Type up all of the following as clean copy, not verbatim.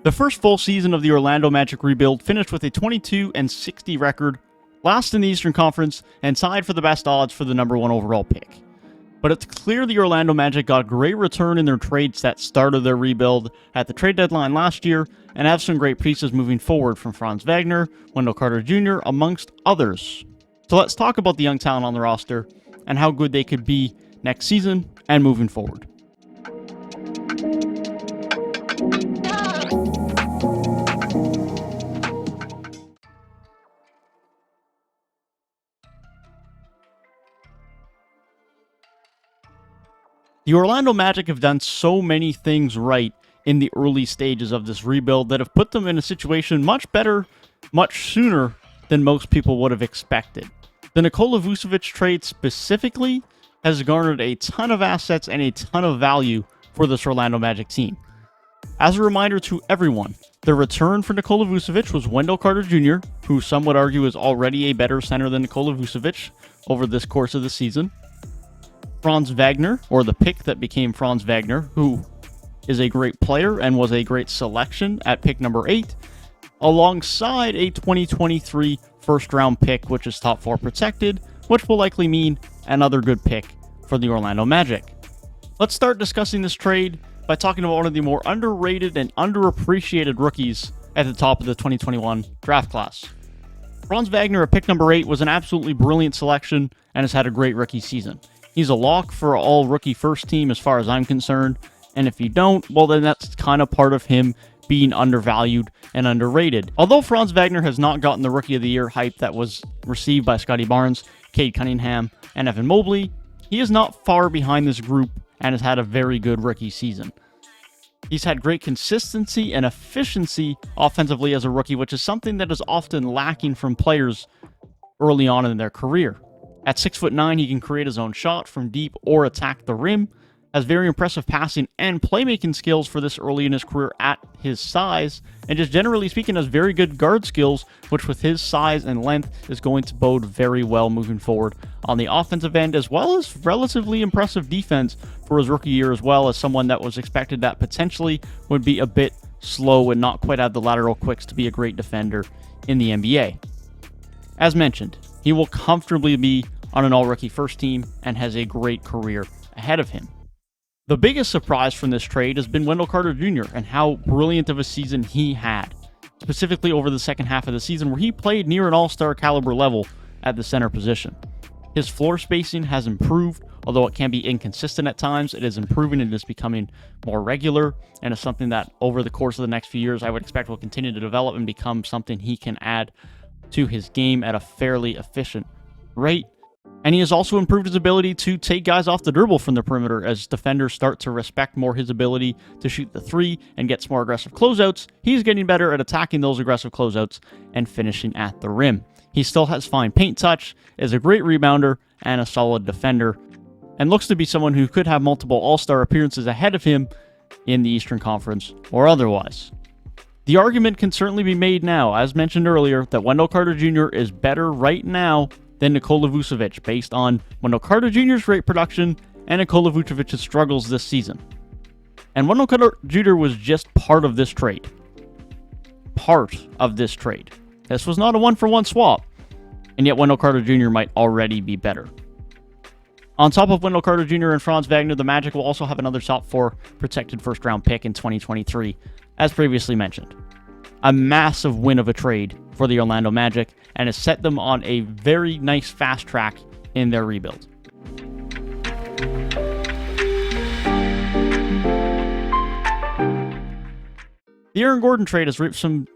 The first full season of the Orlando Magic rebuild finished with a 22-60 record, last in the Eastern Conference, and tied for the best odds for the number 1 overall pick. But it's clear the Orlando Magic got a great return in their trades that started their rebuild at the trade deadline last year, and have some great pieces moving forward from Franz Wagner, Wendell Carter Jr., amongst others. So let's talk about the young talent on the roster and how good they could be next season and moving forward. The Orlando Magic have done so many things right in the early stages of this rebuild that have put them in a situation much better, much sooner than most people would have expected. The Nikola Vucevic trade specifically has garnered a ton of assets and a ton of value for this Orlando Magic team. As a reminder to everyone, the return for Nikola Vucevic was Wendell Carter Jr., who some would argue is already a better center than Nikola Vucevic over this course of the season. Franz Wagner, or the pick that became Franz Wagner, who is a great player and was a great selection at pick number 8, alongside a 2023 first-round pick, which is top 4 protected, which will likely mean another good pick for the Orlando Magic. Let's start discussing this trade by talking about one of the more underrated and underappreciated rookies at the top of the 2021 draft class. Franz Wagner at pick number 8 was an absolutely brilliant selection and has had a great rookie season. He's a lock for all rookie first team as far as I'm concerned, and if you don't, well then that's kind of part of him being undervalued and underrated. Although Franz Wagner has not gotten the Rookie of the Year hype that was received by Scottie Barnes, Cade Cunningham, and Evan Mobley, he is not far behind this group and has had a very good rookie season. He's had great consistency and efficiency offensively as a rookie, which is something that is often lacking from players early on in their career. At 6'9", he can create his own shot from deep or attack the rim, has very impressive passing and playmaking skills for this early in his career at his size, and just generally speaking has very good guard skills, which with his size and length is going to bode very well moving forward on the offensive end, as well as relatively impressive defense for his rookie year, as well as someone that was expected that potentially would be a bit slow and not quite have the lateral quicks to be a great defender in the NBA. As mentioned, he will comfortably be on an all-rookie first team and has a great career ahead of him. The biggest surprise from this trade has been Wendell Carter Jr. and how brilliant of a season he had, specifically over the second half of the season where he played near an all-star caliber level at the center position. His floor spacing has improved, although it can be inconsistent at times. It is improving and is becoming more regular, and is something that over the course of the next few years I would expect will continue to develop and become something he can add to his game at a fairly efficient rate. And he has also improved his ability to take guys off the dribble from the perimeter as defenders start to respect more his ability to shoot the three and gets more aggressive closeouts. He's getting better at attacking those aggressive closeouts and finishing at the rim. He still has fine paint touch, is a great rebounder, and a solid defender, and looks to be someone who could have multiple all-star appearances ahead of him in the Eastern Conference or otherwise. The argument can certainly be made now, as mentioned earlier, that Wendell Carter Jr. is better right now than Nikola Vucevic, based on Wendell Carter Jr.'s great production and Nikola Vucevic's struggles this season. And Wendell Carter Jr. was just part of this trade. This was not a one-for-one swap, and yet Wendell Carter Jr. might already be better. On top of Wendell Carter Jr. and Franz Wagner, the Magic will also have another top 4 protected first-round pick in 2023, as previously mentioned. A massive win of a trade for the Orlando Magic, and has set them on a very nice fast track in their rebuild. The Aaron Gordon trade has reaped some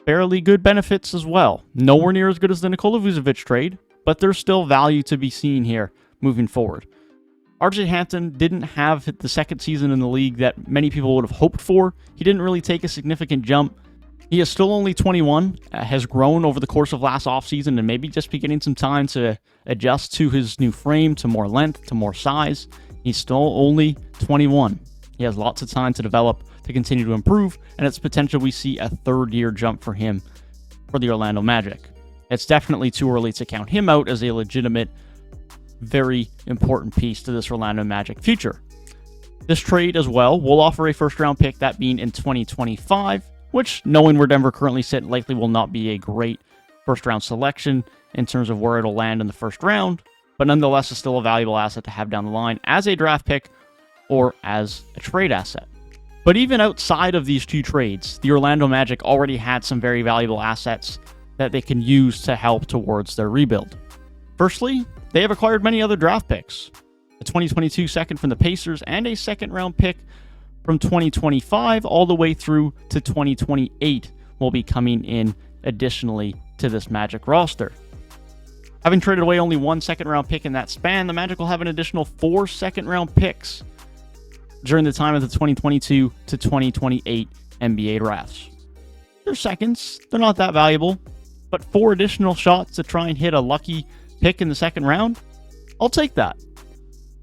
fairly good benefits as well. Nowhere near as good as the Nikola Vucevic trade, but there's still value to be seen here moving forward. RJ Hampton didn't have the second season in the league that many people would have hoped for. He didn't really take a significant jump. He is still only 21, has grown over the course of last offseason, and maybe just be getting some time to adjust to his new frame, to more length, to more size. He's still only 21. He has lots of time to develop, to continue to improve, and it's potential we see a third-year jump for him for the Orlando Magic. It's definitely too early to count him out as a legitimate, very important piece to this Orlando Magic future. This trade as well will offer a first-round pick, that being in 2025, which, knowing where Denver currently sit, likely will not be a great first-round selection in terms of where it'll land in the first round, but nonetheless is still a valuable asset to have down the line as a draft pick or as a trade asset. But even outside of these two trades, the Orlando Magic already had some very valuable assets that they can use to help towards their rebuild. Firstly, they have acquired many other draft picks. A 2022 second from the Pacers and a second-round pick from 2025 all the way through to 2028 will be coming in additionally to this Magic roster. Having traded away only one second-round pick in that span, the Magic will have an additional 4 second-round picks during the time of the 2022 to 2028 NBA drafts. They're seconds, they're not that valuable, but 4 additional shots to try and hit a lucky pick in the second round, I'll take that.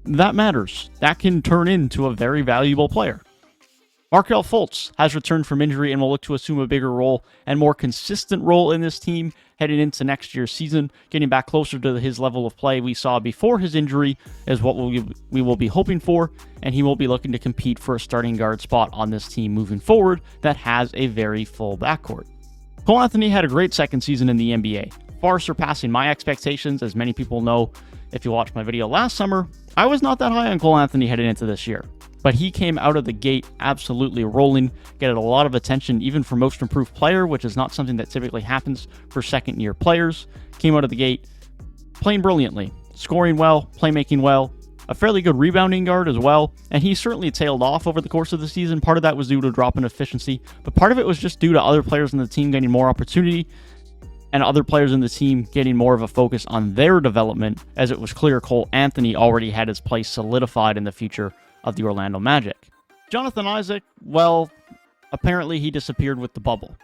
That matters. That can turn into a very valuable player. Markelle Fultz has returned from injury and will look to assume a bigger role and more consistent role in this team heading into next year's season. Getting back closer to his level of play we saw before his injury is what we will be hoping for, and he will be looking to compete for a starting guard spot on this team moving forward that has a very full backcourt. Cole Anthony had a great second season in the NBA, far surpassing my expectations. As many people know, if you watched my video last summer, I was not that high on Cole Anthony heading into this year. But he came out of the gate absolutely rolling, getting a lot of attention even for most improved player, which is not something that typically happens for second-year players. Came out of the gate playing brilliantly, scoring well, playmaking well, a fairly good rebounding guard as well, and he certainly tailed off over the course of the season. Part of that was due to a drop in efficiency, but part of it was just due to other players in the team getting more opportunity and other players in the team getting more of a focus on their development, as it was clear Cole Anthony already had his place solidified in the future of the Orlando Magic. Jonathan Isaac, well, apparently he disappeared with the bubble.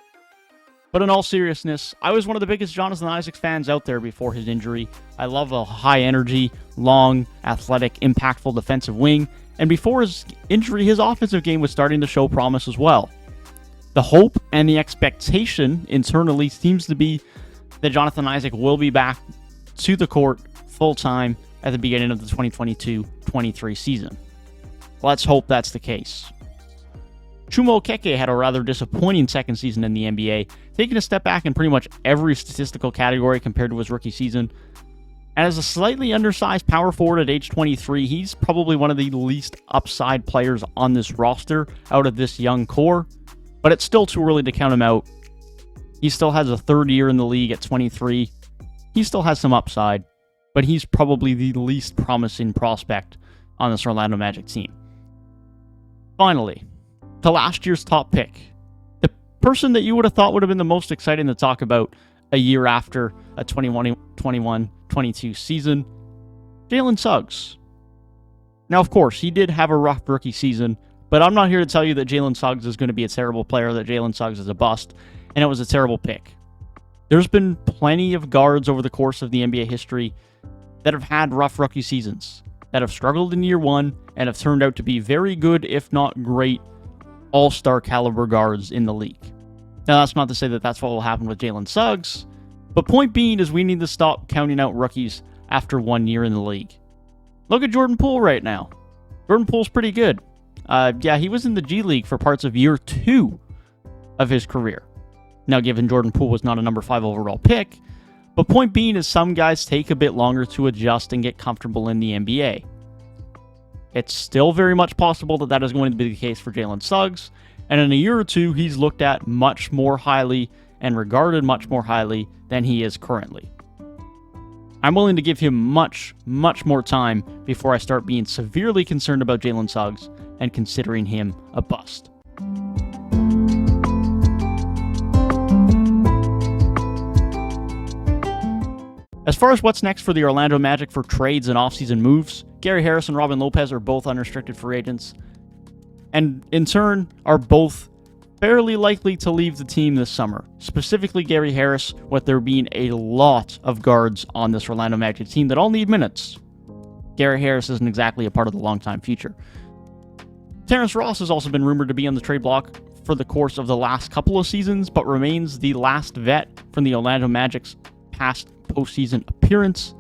But in all seriousness, I was one of the biggest Jonathan Isaac fans out there before his injury. I love a high-energy, long, athletic, impactful defensive wing, and before his injury, his offensive game was starting to show promise as well. The hope and the expectation internally seems to be that Jonathan Isaac will be back to the court full-time at the beginning of the 2022-23 season. Let's hope that's the case. Chuma Okeke had a rather disappointing second season in the NBA, taking a step back in pretty much every statistical category compared to his rookie season. And as a slightly undersized power forward at age 23, he's probably one of the least upside players on this roster out of this young core, but it's still too early to count him out. He still has a third year in the league at 23. He still has some upside, but he's probably the least promising prospect on this Orlando Magic team. Finally, to last year's top pick, the person that you would have thought would have been the most exciting to talk about a year after a 21-22 season, Jalen Suggs. Now, of course, he did have a rough rookie season, but I'm not here to tell you that Jalen Suggs is going to be a terrible player, that Jalen Suggs is a bust, and it was a terrible pick. There's been plenty of guards over the course of the NBA history that have had rough rookie seasons, that have struggled in year one and have turned out to be very good, if not great, all-star caliber guards in the league. Now, that's not to say that that's what will happen with Jalen Suggs, but point being is we need to stop counting out rookies after 1 year in the league. Look at Jordan Poole right now. Jordan Poole's pretty good. Yeah, he was in the G League for parts of year 2 of his career. Now, given Jordan Poole was not a number 5 overall pick, but point being is some guys take a bit longer to adjust and get comfortable in the NBA. It's still very much possible that that is going to be the case for Jalen Suggs, and in a year or two, he's looked at much more highly and regarded much more highly than he is currently. I'm willing to give him much, much more time before I start being severely concerned about Jalen Suggs and considering him a bust. As far as what's next for the Orlando Magic for trades and offseason moves, Gary Harris and Robin Lopez are both unrestricted free agents, and in turn are both fairly likely to leave the team this summer. Specifically Gary Harris, with there being a lot of guards on this Orlando Magic team that all need minutes. Gary Harris isn't exactly a part of the long-time future. Terrence Ross has also been rumored to be on the trade block for the course of the last couple of seasons, but remains the last vet from the Orlando Magic's past postseason appearance.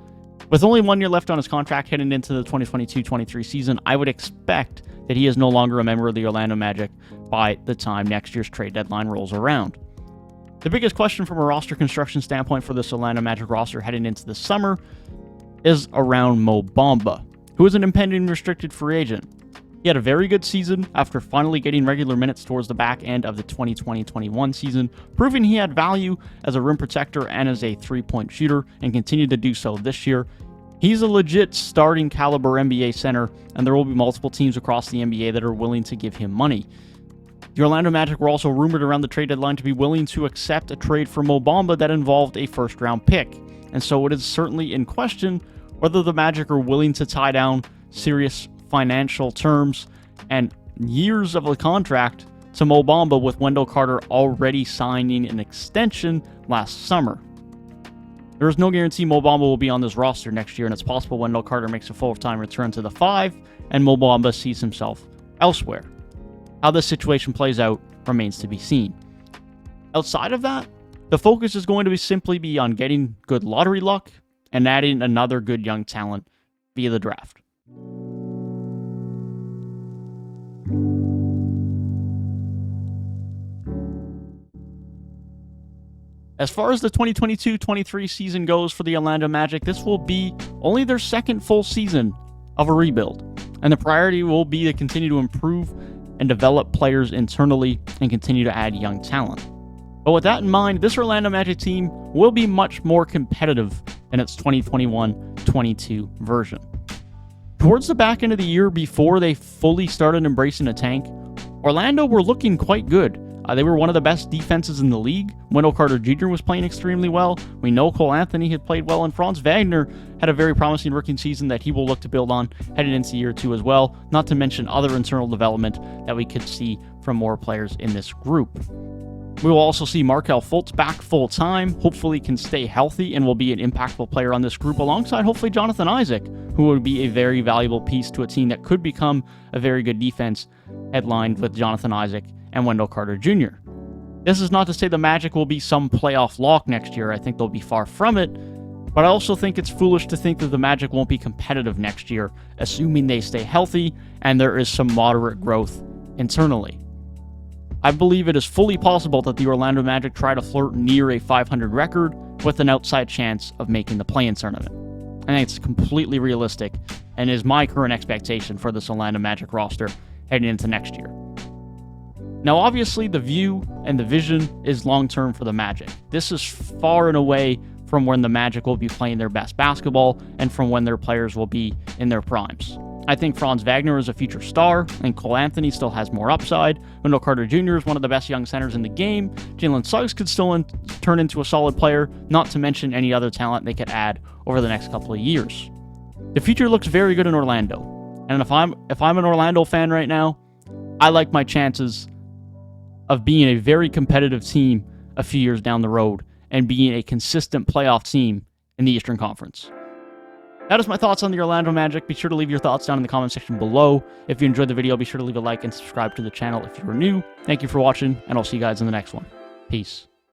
With only 1 year left on his contract heading into the 2022-23 season, I would expect that he is no longer a member of the Orlando Magic by the time next year's trade deadline rolls around. The biggest question from a roster construction standpoint for this Orlando Magic roster heading into the summer is around Mo Bamba, who is an impending restricted free agent. He had a very good season after finally getting regular minutes towards the back end of the 2020-21 season, proving he had value as a rim protector and as a three-point shooter, and continued to do so this year. He's a legit starting caliber NBA center, and there will be multiple teams across the NBA that are willing to give him money. The Orlando Magic were also rumored around the trade deadline to be willing to accept a trade for Mo Bamba that involved a first-round pick, and so it is certainly in question whether the Magic are willing to tie down serious financial terms and years of a contract to Mo Bamba, with Wendell Carter already signing an extension last summer. There is no guarantee Mo Bamba will be on this roster next year, and it's possible Wendell Carter makes a full-time return to the 5 and Mo Bamba sees himself elsewhere. How this situation plays out remains to be seen. Outside of that, the focus is going to simply be on getting good lottery luck and adding another good young talent via the draft. As far as the 2022-23 season goes for the Orlando Magic, this will be only their second full season of a rebuild, and the priority will be to continue to improve and develop players internally and continue to add young talent. But with that in mind, this Orlando Magic team will be much more competitive in its 2021-22 version. Towards the back end of the year, before they fully started embracing a tank, Orlando were looking quite good. They were one of the best defenses in the league. Wendell Carter Jr. was playing extremely well. We know Cole Anthony had played well, and Franz Wagner had a very promising rookie season that he will look to build on heading into year 2 as well, not to mention other internal development that we could see from more players in this group. We will also see Markelle Fultz back full-time, hopefully can stay healthy and will be an impactful player on this group, alongside hopefully Jonathan Isaac, who would be a very valuable piece to a team that could become a very good defense, headlined with Jonathan Isaac and Wendell Carter Jr. This is not to say the Magic will be some playoff lock next year. I think they'll be far from it, but I also think it's foolish to think that the Magic won't be competitive next year, assuming they stay healthy and there is some moderate growth internally. I believe it is fully possible that the Orlando Magic try to flirt near a 500 record with an outside chance of making the play-in tournament. I think it's completely realistic and is my current expectation for this Orlando Magic roster heading into next year. Now, obviously, the view and the vision is long-term for the Magic. This is far and away from when the Magic will be playing their best basketball and from when their players will be in their primes. I think Franz Wagner is a future star, and Cole Anthony still has more upside. Wendell Carter Jr. is one of the best young centers in the game. Jalen Suggs could still turn into a solid player, not to mention any other talent they could add over the next couple of years. The future looks very good in Orlando, and if I'm an Orlando fan right now, I like my chances of being a very competitive team a few years down the road and being a consistent playoff team in the Eastern Conference. That is my thoughts on the Orlando Magic. Be sure to leave your thoughts down in the comment section below. If you enjoyed the video, be sure to leave a like and subscribe to the channel if you are new. Thank you for watching, and I'll see you guys in the next one. Peace.